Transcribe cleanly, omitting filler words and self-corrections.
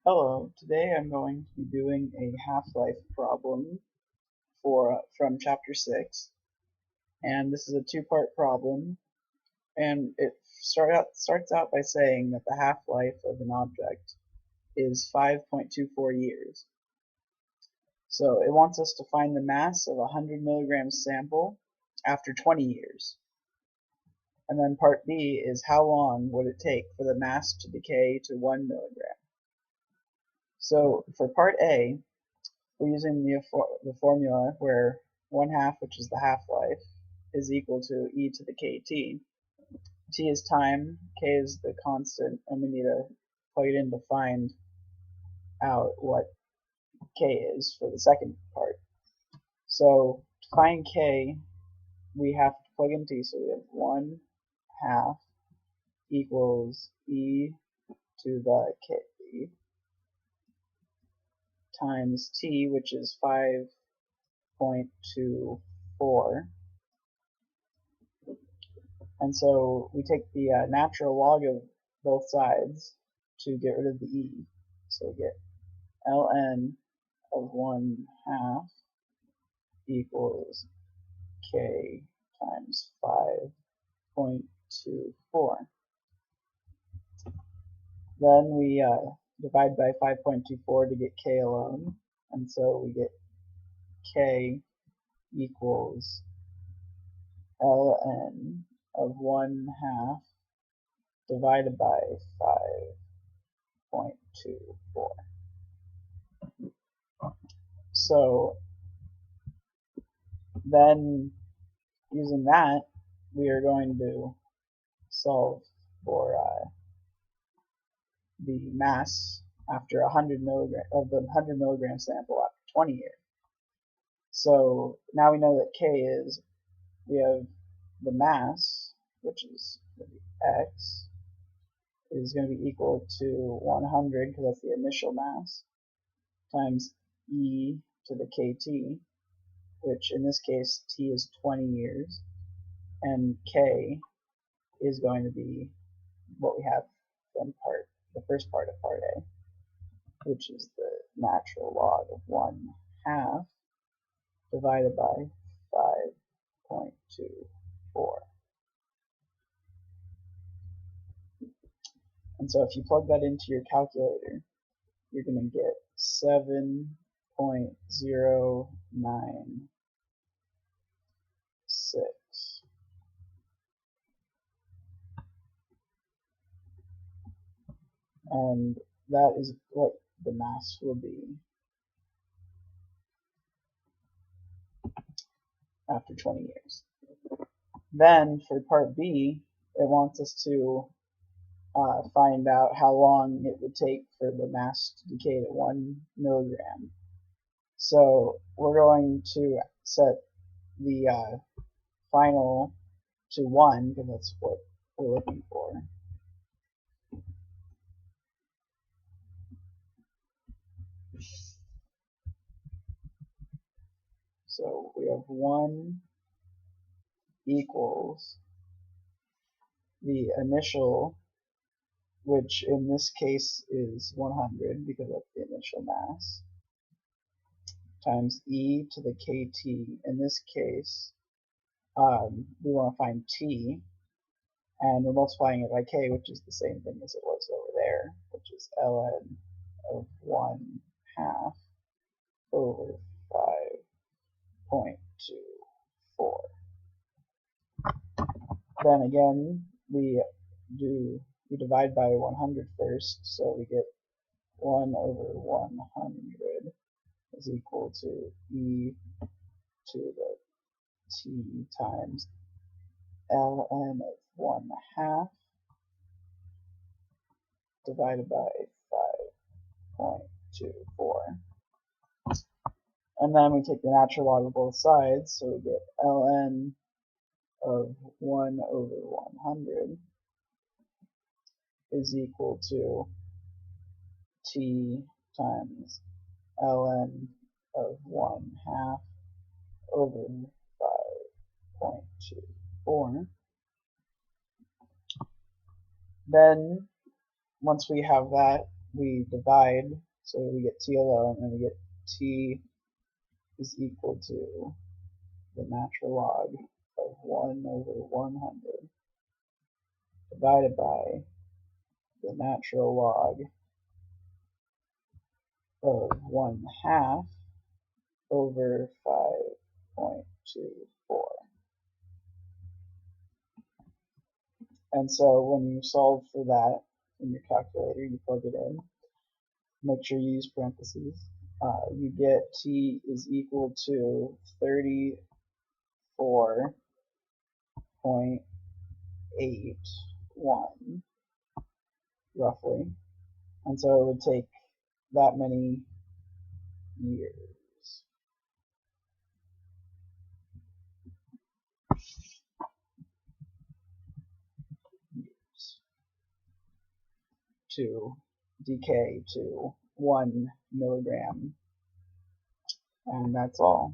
Hello, today I'm going to be doing a half-life problem from chapter 6, and this is a two-part problem, and it starts out by saying that the half-life of an object is 5.24 years. So it wants us to find the mass of a 100 milligram sample after 20 years. And then part B is how long would it take for the mass to decay to 1 milligram. So for part A, we're using the formula where 1/2, which is the half-life, is equal to e to the kt. T is time, k is the constant, and we need to plug it in to find out what k is for the second part. So to find k, we have to plug in t, so we have 1/2 equals e to the k times t, which is 5.24. And so we take the natural log of both sides to get rid of the e. So we get ln of 1/2 equals k times 5.24. Then we divide by 5.24 to get k alone. And so we get k equals ln of 1/2 divided by 5.24. So then, using that, we are going to solve for the mass after 100 milligram of the 100 milligram sample after 20 years. So now we know that K is, we have the mass, which is X, is going to be equal to 100, because that's the initial mass, times e to the kt, which in this case t is 20 years, and k is going to be what we have from the first part of part A, which is the natural log of 1/2 divided by 5.24. And so if you plug that into your calculator, you're going to get 7.096. And that is what the mass will be after 20 years. Then for part B, it wants us to find out how long it would take for the mass to decay to 1 milligram. So we're going to set the final to 1, because that's what we're looking for. So we have 1 equals the initial, which in this case is 100, because that's the initial mass, times e to the kt. In this case, we want to find t, and we're multiplying it by k, which is the same thing as it was over there, which is ln of 1/2 over 5.24. Then again, we divide by 100 first, so we get 1 over 100 is equal to e to the t times ln of 1/2 divided by 5.24. And then we take the natural log of both sides, so we get ln of 1 over 100 is equal to t times ln of 1/2 over 5.24. Then, once we have that, we divide, so we get t alone, and we get t is equal to the natural log of 1 over 100 divided by the natural log of 1/2 over 5.24. And so when you solve for that in your calculator, you plug it in, make sure you use parentheses, you get t is equal to 34.81 roughly, and so it would take that many years to decay to 1 milligram, and that's all.